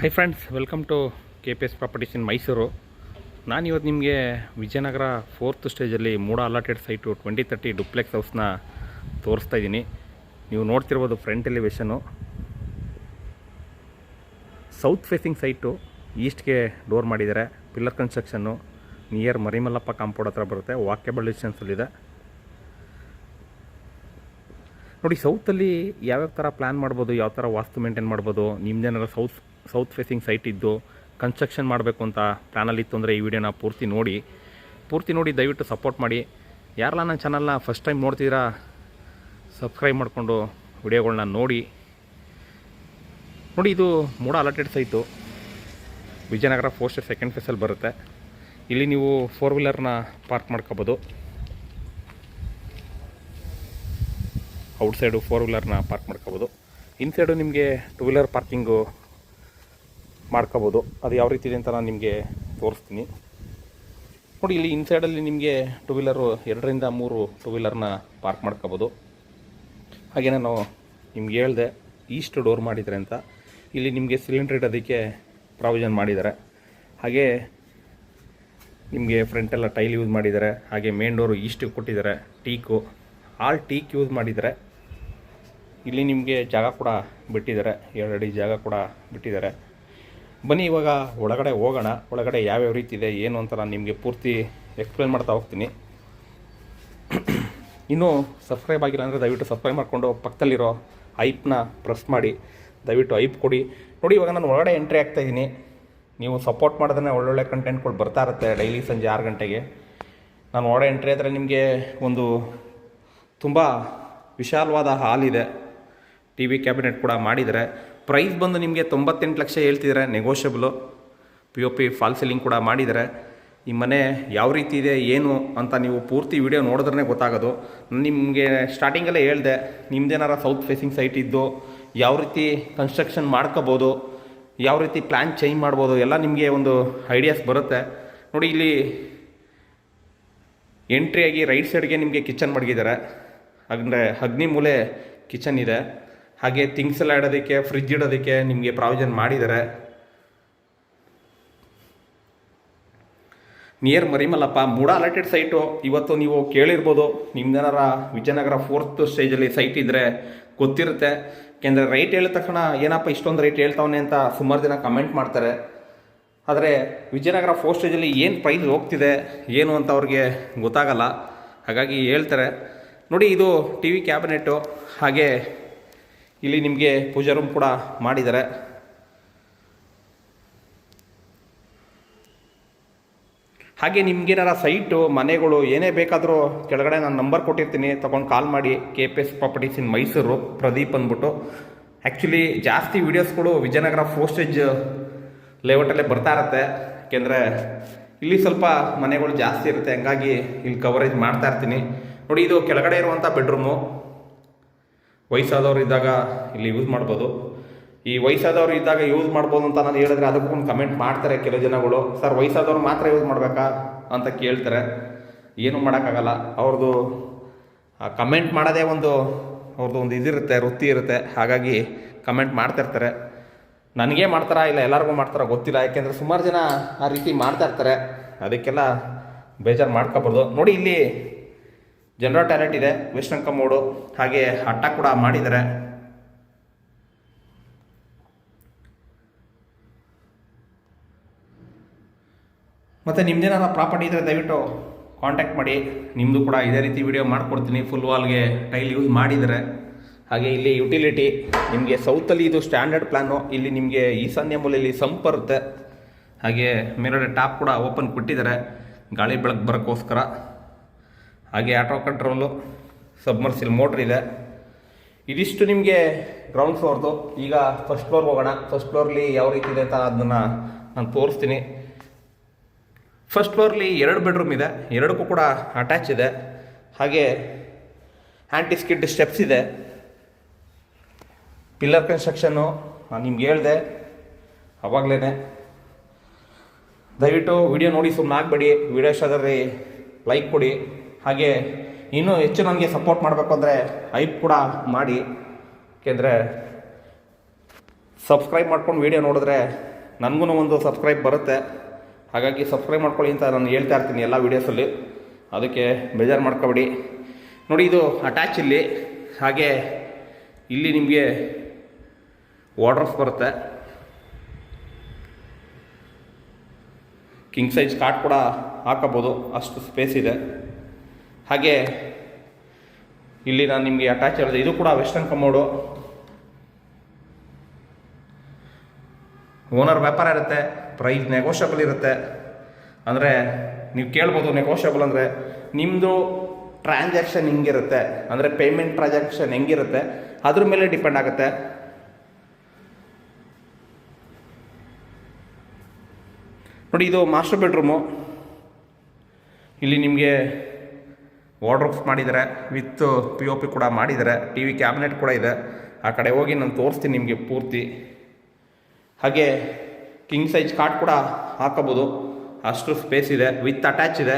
High friends, welcome to KPS properties in Mysuru. ನಾನು ಇವತ್ತು ನಿಮಗೆ ವಿಜಯನಗರ 4th ಸ್ಟೇಜಲ್ಲಿ ಮೂಡ ಅಲಾಟೆಡ್ ಸೈಟು 2030 ಡುಪ್ಲೆಕ್ಸ್ ಹೌಸ್ನ ತೋರಿಸ್ತಾ ಇದ್ದೀನಿ. ನೀವು ನೋಡ್ತಿರ್ಬೋದು front elevation. South facing site, ಈಸ್ಟ್ಗೆ ಡೋರ್ ಮಾಡಿದ್ದಾರೆ. ಪಿಲ್ಲರ್ ಕನ್ಸ್ಟ್ರಕ್ಷನ್ನು ನಿಯರ್ ಮರಿಮಲ್ಲಪ್ಪ ಕಾಂಪೌಂಡ್ ಹತ್ರ ಬರುತ್ತೆ. ವಾಕೇಬಲ್ ಡಿಸ್ಟೆನ್ಸಲ್ಲಿದೆ. ನೋಡಿ, ಸೌತಲ್ಲಿ ಯಾವ್ಯಾವ ಥರ ಪ್ಲ್ಯಾನ್ ಮಾಡ್ಬೋದು, ಯಾವ ಥರ ವಾಸ್ತು ಮೇಂಟೈನ್ ಮಾಡ್ಬೋದು. ನಿಮ್ಮದೇನಾದ್ರು ಸೌತ್ ಫೇಸಿಂಗ್ ಸೈಟ್ ಇದ್ದು ಕನ್ಸ್ಟ್ರಕ್ಷನ್ ಮಾಡಬೇಕು ಅಂತ ಪ್ಲ್ಯಾನಲ್ಲಿತ್ತು ಅಂದರೆ ಈ ವಿಡಿಯೋನ ಪೂರ್ತಿ ನೋಡಿ ದಯವಿಟ್ಟು ಸಪೋರ್ಟ್ ಮಾಡಿ. ಯಾರೆಲ್ಲ ನನ್ನ ಚಾನಲ್ನ ಫಸ್ಟ್ ಟೈಮ್ ನೋಡ್ತಿದ್ದೀರಾ, ಸಬ್ಸ್ಕ್ರೈಬ್ ಮಾಡಿಕೊಂಡು ವಿಡಿಯೋಗಳನ್ನ ನೋಡಿ. ಇದು MUDA allotted site Vijayanagar 4th stage 2nd ಫೇಸಲ್ಲಿ ಬರುತ್ತೆ. ಇಲ್ಲಿ ನೀವು 4 ವೀಲರ್ನ ಪಾರ್ಕ್ ಮಾಡ್ಕೋಬೋದು. ಔಟ್ಸೈಡು 4 ವೀಲರ್ನ ಪಾರ್ಕ್ ಮಾಡ್ಕೋಬೋದು. ಇನ್ಸೈಡು ನಿಮಗೆ 2 ವೀಲರ್ ಪಾರ್ಕಿಂಗು ಮಾಡ್ಕೋಬೋದು. ಅದು ಯಾವ ರೀತಿ ಇದೆ ಅಂತ ನಾನು ನಿಮಗೆ ತೋರಿಸ್ತೀನಿ. ನೋಡಿ, ಇಲ್ಲಿ ಇನ್ಸೈಡಲ್ಲಿ ನಿಮಗೆ 2 ವೀಲರು 2ರಿಂದ 3 2 ವೀಲರ್ನ ಪಾರ್ಕ್ ಮಾಡ್ಕೋಬೋದು. ಹಾಗೆ ನಾನು ನಿಮ್ಗೆ ಹೇಳಿದೆ ಈಸ್ಟ್ ಡೋರ್ ಮಾಡಿದ್ದಾರೆ ಅಂತ. ಇಲ್ಲಿ ನಿಮಗೆ ಸಿಲಿಂಡ್ರ್ ಇಡೋದಕ್ಕೆ ಪ್ರಾವಿಷನ್ ಮಾಡಿದ್ದಾರೆ. ಹಾಗೆ ನಿಮಗೆ ಫ್ರಂಟೆಲ್ಲ ಟೈಲ್ ಯೂಸ್ ಮಾಡಿದ್ದಾರೆ. ಹಾಗೆ ಮೇನ್ ಡೋರು ಈಸ್ಟಿಗೆ ಕೊಟ್ಟಿದ್ದಾರೆ. ಟೀಕ್ ಯೂಸ್ ಮಾಡಿದ್ದಾರೆ. ಇಲ್ಲಿ ನಿಮಗೆ ಜಾಗ ಕೂಡ ಬಿಟ್ಟಿದ್ದಾರೆ, 2 ಅಡಿ ಜಾಗ ಕೂಡ ಬಿಟ್ಟಿದ್ದಾರೆ. ಬನ್ನಿ ಇವಾಗ ಒಳಗಡೆ ಹೋಗೋಣ. ಒಳಗಡೆ ಯಾವ್ಯಾವ ರೀತಿ ಇದೆ ಏನು ಅಂತ ನಾನು ನಿಮಗೆ ಪೂರ್ತಿ ಎಕ್ಸ್ಪ್ಲೇನ್ ಮಾಡ್ತಾ ಹೋಗ್ತೀನಿ. ಇನ್ನೂ ಸಬ್ಸ್ಕ್ರೈಬ್ ಆಗಿಲ್ಲ ಅಂದರೆ ದಯವಿಟ್ಟು ಸಬ್ಸ್ಕ್ರೈಬ್ ಮಾಡಿಕೊಂಡು ಪಕ್ಕದಲ್ಲಿರೋ ಐಪ್ನ ಪ್ರೆಸ್ ಮಾಡಿ, ದಯವಿಟ್ಟು ಐಪ್ ಕೊಡಿ. ನೋಡಿ, ಇವಾಗ ನಾನು ಒಳಗಡೆ ಎಂಟ್ರಿ ಆಗ್ತಾಯಿದ್ದೀನಿ. ನೀವು ಸಪೋರ್ಟ್ ಮಾಡಿದ್ರೆ ಒಳ್ಳೊಳ್ಳೆ ಕಂಟೆಂಟ್ಗಳು ಬರ್ತಾ ಇರುತ್ತೆ ಡೈಲಿ ಸಂಜೆ 6 ಗಂಟೆಗೆ. ನಾನು ಒಳಗಡೆ ಎಂಟ್ರಿ ಆದರೆ ನಿಮಗೆ ಒಂದು ತುಂಬ ವಿಶಾಲವಾದ ಹಾಲ್ ಇದೆ. TV ಕ್ಯಾಬಿನೆಟ್ ಕೂಡ ಮಾಡಿದ್ದಾರೆ. ಪ್ರೈಸ್ ಬಂದು ನಿಮಗೆ 98 ಲಕ್ಷ ಹೇಳ್ತಿದ್ದಾರೆ, ನೆಗೋಷಿಯಬಲು. POP ಫಾಲ್ ಸೀಲಿಂಗ್ ಕೂಡ ಮಾಡಿದ್ದಾರೆ. ಈ ಮನೆ ಯಾವ ರೀತಿ ಇದೆ ಏನು ಅಂತ ನೀವು ಪೂರ್ತಿ ವಿಡಿಯೋ ನೋಡಿದ್ರೆ ಗೊತ್ತಾಗೋದು. ನಿಮಗೆ ಸ್ಟಾರ್ಟಿಂಗಲ್ಲೇ ಹೇಳಿದೆ, ನಿಮ್ದೇನಾರ ಸೌತ್ ಫೇಸಿಂಗ್ ಸೈಟ್ ಇದ್ದು ಯಾವ ರೀತಿ ಕನ್ಸ್ಟ್ರಕ್ಷನ್ ಮಾಡ್ಕೋಬೋದು, ಯಾವ ರೀತಿ ಪ್ಲ್ಯಾನ್ ಚೇಂಜ್ ಮಾಡ್ಬೋದು, ಎಲ್ಲ ನಿಮಗೆ ಒಂದು ಐಡಿಯಾಸ್ ಬರುತ್ತೆ. ನೋಡಿ, ಇಲ್ಲಿ ಎಂಟ್ರಿಯಾಗಿ ರೈಟ್ ಸೈಡ್ಗೆ ನಿಮಗೆ ಕಿಚನ್ ಮಡಗಿದ್ದಾರೆ. ಅಂದರೆ ಅಗ್ನಿ ಮೂಲೆ ಕಿಚನ್ ಇದೆ. ಹಾಗೆ ಥಿಂಗ್ಸ್ ಎಲ್ಲ ಇಡೋದಕ್ಕೆ, ಫ್ರಿಜ್ ಇಡೋದಕ್ಕೆ ನಿಮಗೆ ಪ್ರಾವಿಷನ್ ಮಾಡಿದ್ದಾರೆ. ನಿಯರ್ ಮರಿಮಲ್ಲಪ್ಪ ಮೂಡ ಅಲಾಟೆಡ್ ಸೈಟು. ಇವತ್ತು ನೀವು ಕೇಳಿರ್ಬೋದು, ನಿಮ್ದೇನಾರ ವಿಜಯನಗರ 4th ಸ್ಟೇಜಲ್ಲಿ ಸೈಟ್ ಇದ್ದರೆ ಗೊತ್ತಿರುತ್ತೆ. ಯಾಕೆಂದರೆ ರೈಟ್ ಹೇಳಿದ ತಕ್ಷಣ ಏನಪ್ಪ ಇಷ್ಟೊಂದು ರೈಟ್ ಹೇಳ್ತಾವನೆ ಅಂತ ಸುಮಾರು ಜನ ಕಮೆಂಟ್ ಮಾಡ್ತಾರೆ. ಆದರೆ ವಿಜಯನಗರ 4th ಸ್ಟೇಜಲ್ಲಿ ಏನು ಪ್ರೈಸ್ ಹೋಗ್ತಿದೆ ಏನು ಅಂತ ಅವ್ರಿಗೆ ಗೊತ್ತಾಗಲ್ಲ. ಹಾಗಾಗಿ ಹೇಳ್ತಾರೆ. ನೋಡಿ, ಇದು TV ಕ್ಯಾಬಿನೆಟ್ಟು. ಹಾಗೆ ಇಲ್ಲಿ ನಿಮಗೆ ಪೂಜಾ ರೂಮ್ ಕೂಡ ಮಾಡಿದ್ದಾರೆ. ಹಾಗೆ ನಿಮ್ಗೇನಾರ ಸೈಟು ಮನೆಗಳು ಏನೇ ಬೇಕಾದರೂ ಕೆಳಗಡೆ ನಾನು ನಂಬರ್ ಕೊಟ್ಟಿರ್ತೀನಿ, ತೊಗೊಂಡು ಕಾಲ್ ಮಾಡಿ. KPS properties in Mysuru, Pradeep ಅಂದ್ಬಿಟ್ಟು. ಆ್ಯಕ್ಚುಲಿ ಜಾಸ್ತಿ ವೀಡಿಯೋಸ್ಗಳು ವಿಜಯನಗರ 4th ಸ್ಟೇಜ್ ಲೇಔಟಲ್ಲೇ ಬರ್ತಾ ಇರುತ್ತೆ. ಯಾಕೆಂದರೆ ಇಲ್ಲಿ ಸ್ವಲ್ಪ ಮನೆಗಳು ಜಾಸ್ತಿ ಇರುತ್ತೆ, ಹಂಗಾಗಿ ಇಲ್ಲಿ ಕವರೇಜ್ ಮಾಡ್ತಾ ಇರ್ತೀನಿ. ನೋಡಿ, ಇದು ಕೆಳಗಡೆ ಇರುವಂಥ ಬೆಡ್ರೂಮು. ವಯಸ್ಸಾದವರು ಇದ್ದಾಗ ಇಲ್ಲಿ ಯೂಸ್ ಮಾಡ್ಬೋದು. ಈ ವಯಸ್ಸಾದವರು ಇದ್ದಾಗ ಯೂಸ್ ಮಾಡ್ಬೋದು ಅಂತ ನಾನು ಹೇಳಿದ್ರೆ ಅದಕ್ಕೊಂದು ಕಮೆಂಟ್ ಮಾಡ್ತಾರೆ ಕೆಲವು ಜನಗಳು. ಸರ್, ವಯಸ್ಸಾದವ್ರು ಮಾತ್ರ ಯೂಸ್ ಮಾಡಬೇಕಾ ಅಂತ ಕೇಳ್ತಾರೆ. ಏನೂ ಮಾಡೋಕ್ಕಾಗಲ್ಲ. ಅವ್ರದ್ದು ಕಮೆಂಟ್ ಮಾಡೋದೇ ಅವ್ರದ್ದು ಒಂದು ಇದಿರುತ್ತೆ, ವೃತ್ತಿ ಇರುತ್ತೆ. ಹಾಗಾಗಿ ಕಮೆಂಟ್ ಮಾಡ್ತಾಯಿರ್ತಾರೆ. ನನಗೇ ಮಾಡ್ತಾರಾ ಇಲ್ಲ ಎಲ್ಲರಿಗೂ ಮಾಡ್ತಾರಾ ಗೊತ್ತಿಲ್ಲ. ಯಾಕೆಂದರೆ ಸುಮಾರು ಜನ ಆ ರೀತಿ ಮಾಡ್ತಾಯಿರ್ತಾರೆ. ಅದಕ್ಕೆಲ್ಲ ಬೇಜಾರು ಮಾಡ್ಕೋಬಾರ್ದು. ನೋಡಿ, ಇಲ್ಲಿ ಜನರಲ್ ಟಾಯ್ಲೆಟ್ ಇದೆ, ವೆಸ್ಟರ್ನ್ ಕಮೋಡು. ಹಾಗೆ ಅಟ್ಟ ಕೂಡ ಮಾಡಿದ್ದಾರೆ. ಮತ್ತು ನಿಮ್ಮದೇನಾರ ಪ್ರಾಪರ್ಟಿ ಇದ್ದರೆ ದಯವಿಟ್ಟು ಕಾಂಟ್ಯಾಕ್ಟ್ ಮಾಡಿ. ನಿಮ್ಮದು ಕೂಡ ಇದೇ ರೀತಿ ವಿಡಿಯೋ ಮಾಡಿಕೊಡ್ತೀನಿ. ಫುಲ್ ವಾಲ್ಗೆ ಟೈಲ್ ಯೂಸ್ ಮಾಡಿದ್ದಾರೆ. ಹಾಗೆ ಇಲ್ಲಿ ಯುಟಿಲಿಟಿ ನಿಮಗೆ ಸೌತಲ್ಲಿ ಇದು ಸ್ಟ್ಯಾಂಡರ್ಡ್ ಪ್ಲ್ಯಾನು. ಇಲ್ಲಿ ನಿಮಗೆ ಈಶಾನ್ಯ ಮೂಲೆಯಲ್ಲಿ ಸಂಪ್ ಬರುತ್ತೆ. ಹಾಗೆ ಮೇಲ್ಗಡೆ ಟಾಪ್ ಕೂಡ ಓಪನ್ ಕೊಟ್ಟಿದ್ದಾರೆ ಗಾಳಿ ಬೆಳಕು ಬರೋಕ್ಕೋಸ್ಕರ. ಹಾಗೆ ಆಟೋ ಕಂಟ್ರೋಲು, ಸಬ್ಮರ್ಸಿಲ್ ಮೋಟ್ರ್ ಇದೆ. ಇದಿಷ್ಟು ನಿಮಗೆ ಗ್ರೌಂಡ್ ಫ್ಲೋರ್ದು. ಈಗ ಫಸ್ಟ್ ಫ್ಲೋರ್ ಹೋಗೋಣ. ಫಸ್ಟ್ ಫ್ಲೋರ್ಲಿ ಯಾವ ರೀತಿ ಇದೆ ಅಂತ ಅದನ್ನು ನಾನು ತೋರಿಸ್ತೀನಿ. ಫಸ್ಟ್ ಫ್ಲೋರ್ಲಿ 2 ಬೆಡ್ರೂಮ್ ಇದೆ, 2ಕ್ಕೂ ಕೂಡ ಅಟ್ಯಾಚ್ ಇದೆ. ಹಾಗೆ ಆ್ಯಂಟಿ ಸ್ಕಿಡ್ ಸ್ಟೆಪ್ಸ್ ಇದೆ. ಪಿಲ್ಲರ್ ಕನ್ಸ್ಟ್ರಕ್ಷನ್ನು ನಾನು ನಿಮ್ಗೆ ಹೇಳಿದೆ ಅವಾಗಲೇ. ದಯವಿಟ್ಟು ವಿಡಿಯೋ ನೋಡಿ ಸುಮ್ಮನೆ ಆಗಬೇಡಿ. ವಿಡಿಯೋ ಇಷ್ಟ ಆದರೆ ಲೈಕ್ ಕೊಡಿ. ಹಾಗೆ ಇನ್ನೂ ಹೆಚ್ಚು ನನಗೆ ಸಪೋರ್ಟ್ ಮಾಡಬೇಕು ಅಂದರೆ ಐಪ್ ಕೂಡ ಮಾಡಿ. ಏಕೆಂದರೆ ಸಬ್ಸ್ಕ್ರೈಬ್ ಮಾಡ್ಕೊಂಡು ವಿಡಿಯೋ ನೋಡಿದ್ರೆ ನನಗೂ ಒಂದು ಸಬ್ಸ್ಕ್ರೈಬ್ ಬರುತ್ತೆ. ಹಾಗಾಗಿ ಸಬ್ಸ್ಕ್ರೈಬ್ ಮಾಡ್ಕೊಳ್ಳಿ ಅಂತ ನಾನು ಹೇಳ್ತಾ ಇರ್ತೀನಿ ಎಲ್ಲ ವೀಡಿಯೋಸಲ್ಲಿ, ಅದಕ್ಕೆ ಬೇಜಾರು ಮಾಡ್ಕೊಬೇಡಿ. ನೋಡಿ ಇದು ಅಟ್ಯಾಚ್ ಇಲ್ಲಿ, ಹಾಗೆ ಇಲ್ಲಿ ನಿಮಗೆ ವಾರ್ಡ್ರೋಬ್ಸ್ ಬರುತ್ತೆ. ಕಿಂಗ್ ಸೈಜ್ ಕಾಟ್ ಕೂಡ ಹಾಕಬೋದು, ಅಷ್ಟು ಸ್ಪೇಸ್ ಇದೆ. ಹಾಗೆ ಇಲ್ಲಿ ನಾನು ನಿಮಗೆ ಅಟ್ಯಾಚ್ ಹೇಳಿದೆ, ಇದು ಕೂಡ ವೆಸ್ಟರ್ನ್ ಕಮೋಡು. ಓನರ್ ವ್ಯಾಪಾರ ಇರುತ್ತೆ, ಪ್ರೈಸ್ ನೆಗೋಷಿಯಬಲ್ ಇರುತ್ತೆ. ಅಂದರೆ ನೀವು ಕೇಳ್ಬೋದು ನೆಗೋಷಿಯಬಲ್ ಅಂದರೆ ನಿಮ್ಮದು ಟ್ರಾನ್ಸಾಕ್ಷನ್ ಹೆಂಗಿರುತ್ತೆ, ಅಂದರೆ ಪೇಮೆಂಟ್ ಟ್ರಾನ್ಸಾಕ್ಷನ್ ಹೆಂಗಿರುತ್ತೆ ಅದ್ರ ಮೇಲೆ ಡಿಪೆಂಡ್ ಆಗುತ್ತೆ. ನೋಡಿ ಇದು ಮಾಸ್ಟರ್ ಬೆಡ್ರೂಮು. ಇಲ್ಲಿ ನಿಮಗೆ ವಾರ್ಡ್ರೋಬ್ಸ್ ಮಾಡಿದ್ದಾರೆ, ವಿತ್ POP ಕೂಡ ಮಾಡಿದ್ದಾರೆ. TV ಕ್ಯಾಬಿನೆಟ್ ಕೂಡ ಇದೆ. ಆ ಕಡೆ ಹೋಗಿ ನಾನು ತೋರಿಸ್ತೀನಿ ನಿಮಗೆ ಪೂರ್ತಿ. ಹಾಗೆ ಕಿಂಗ್ ಸೈಜ್ ಕಾಟ್ ಕೂಡ ಹಾಕಬೋದು, ಅಷ್ಟು ಸ್ಪೇಸ್ ಇದೆ. ವಿತ್ ಅಟ್ಯಾಚ್ ಇದೆ.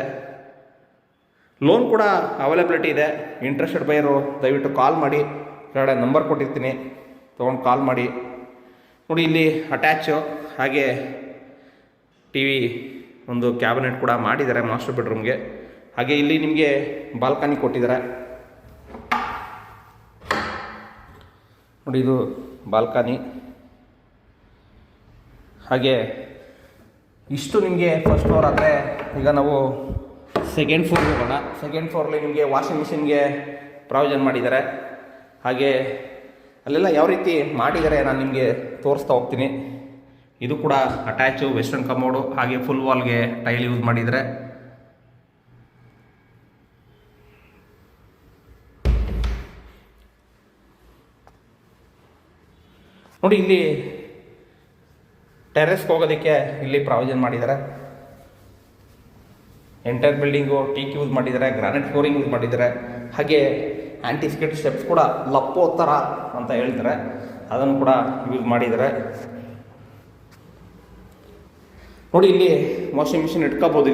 ಲೋನ್ ಕೂಡ ಅವೈಲಬಿಲಿಟಿ ಇದೆ. ಇಂಟ್ರೆಸ್ಟೆಡ್ ಬೈಯರು ದಯವಿಟ್ಟು ಕಾಲ್ ಮಾಡಿ, ಕೆಳಗಡೆ ನಂಬರ್ ಕೊಟ್ಟಿರ್ತೀನಿ, ತೊಗೊಂಡು ಕಾಲ್ ಮಾಡಿ. ನೋಡಿ ಇಲ್ಲಿ ಅಟ್ಯಾಚು, ಹಾಗೆ TV ಒಂದು ಕ್ಯಾಬಿನೆಟ್ ಕೂಡ ಮಾಡಿದ್ದಾರೆ ಮಾಸ್ಟರ್ ಬೆಡ್ರೂಮ್ಗೆ. ಹಾಗೆ ಇಲ್ಲಿ ನಿಮಗೆ ಬಾಲ್ಕನಿ ಕೊಟ್ಟಿದ್ದಾರೆ. ನೋಡಿ ಇದು ಬಾಲ್ಕನಿ. ಹಾಗೆ ಇಷ್ಟು ನಿಮಗೆ ಫಸ್ಟ್ ಫ್ಲೋರ್ ಆದರೆ, ಈಗ ನಾವು ಸೆಕೆಂಡ್ ಫ್ಲೋರ್ಗೆ ಹೋಗೋಣ. ಸೆಕೆಂಡ್ ಫ್ಲೋರ್ಲಿ ನಿಮಗೆ ವಾಷಿಂಗ್ ಮಿಷಿನ್ಗೆ ಪ್ರಾವಿಷನ್ ಮಾಡಿದ್ದಾರೆ. ಹಾಗೆ ಅಲ್ಲೆಲ್ಲ ಯಾವ ರೀತಿ ಮಾಡಿದ್ದಾರೆ ನಾನು ನಿಮಗೆ ತೋರಿಸ್ತಾ ಹೋಗ್ತೀನಿ. ಇದು ಕೂಡ ಅಟ್ಯಾಚು, ವೆಸ್ಟರ್ನ್ ಕಮೋಡು. ಹಾಗೆ ಫುಲ್ ವಾಲ್ಗೆ ಟೈಲ್ ಯೂಸ್ ಮಾಡಿದರೆ. ನೋಡಿ ಇಲ್ಲಿ ಟೆರೆಸ್ಗೆ ಹೋಗೋದಕ್ಕೆ ಇಲ್ಲಿ ಪ್ರಾವಿಷನ್ ಮಾಡಿದ್ದಾರೆ. ಎಂಟೈರ್ ಬಿಲ್ಡಿಂಗು ಟೀಕ್ ಯೂಸ್ ಮಾಡಿದ್ದಾರೆ, ಗ್ರಾನೈಟ್ ಫ್ಲೋರಿಂಗ್ ಯೂಸ್ ಮಾಡಿದ್ದಾರೆ. ಹಾಗೆ ಆ್ಯಂಟಿ ಸ್ಕಿಡ್ ಸ್ಟೆಪ್ಸ್ ಕೂಡ ಲಪ್ಪೋ ಥರ ಅಂತ ಹೇಳ್ತಾರೆ, ಅದನ್ನು ಕೂಡ ಯೂಸ್ ಮಾಡಿದ್ದಾರೆ. ನೋಡಿ ಇಲ್ಲಿ ವಾಷಿಂಗ್ ಮಿಷಿನ್ ಇಟ್ಕೋಬೋದು.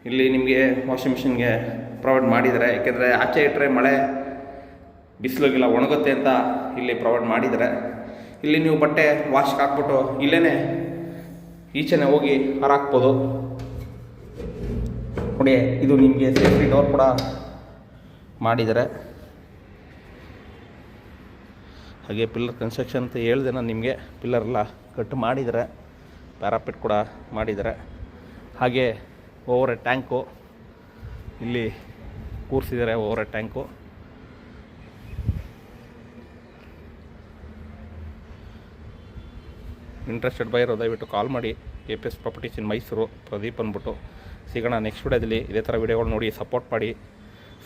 ಇಲ್ಲಿ ನಿಮಗೆ ವಾಷಿಂಗ್ ಮಿಷಿನ್ಗೆ ಪ್ರೊವೈಡ್ ಮಾಡಿದ್ದಾರೆ. ಯಾಕೆಂದರೆ ಆಚೆ ಇಟ್ಟರೆ ಮಳೆ ಬಿಸಿಲಿಗೆಲ್ಲ ಒಣಗುತ್ತೆ ಅಂತ ಇಲ್ಲಿ ಪ್ರೊವೈಡ್ ಮಾಡಿದ್ದಾರೆ. ಇಲ್ಲಿ ನೀವು ಬಟ್ಟೆ ವಾಶ್ಗೆ ಹಾಕ್ಬಿಟ್ಟು ಇಲ್ಲೇ ಈಚೆನೆ ಹೋಗಿ ಹಾರಾಕ್ಬೋದು. ನೋಡಿ ಇದು ನಿಮಗೆ ಸೇಫ್ಟಿ ಡೋರ್ ಕೂಡ ಮಾಡಿದ್ದಾರೆ. ಹಾಗೆ ಪಿಲ್ಲರ್ ಕನ್ಸ್ಟ್ರಕ್ಷನ್ ಅಂತ ಹೇಳಿದೆ ನಾನು ನಿಮಗೆ. ಪಿಲ್ಲರೆಲ್ಲ ಕಟ್ ಮಾಡಿದ್ದಾರೆ, ಪ್ಯಾರಾಪಿಟ್ ಕೂಡ ಮಾಡಿದ್ದಾರೆ. ಹಾಗೆ ಓವರ್ ಹೆಡ್ ಟ್ಯಾಂಕು ಇಲ್ಲಿ ಕೂರಿಸಿದ್ದಾರೆ. Over head tank. Interested buyer ದಯವಿಟ್ಟು ಕಾಲ್ ಮಾಡಿ. KPS properties in Mysuru, Pradeep ಅಂದ್ಬಿಟ್ಟು. ಸಿಗೋಣ ನೆಕ್ಸ್ಟ್ ವಿಡಿಯೋದಲ್ಲಿ. ಇದೇ ಥರ ವಿಡಿಯೋಗಳು ನೋಡಿ ಸಪೋರ್ಟ್ ಮಾಡಿ.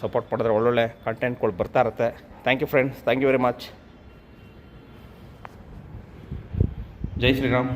ಸಪೋರ್ಟ್ ಮಾಡಿದ್ರೆ ಒಳ್ಳೊಳ್ಳೆ ಕಂಟೆಂಟ್ಗಳು ಬರ್ತಾ ಇರುತ್ತೆ. Thank you friends, thank you very much. ಜೈ ಶ್ರೀರಾಮ್.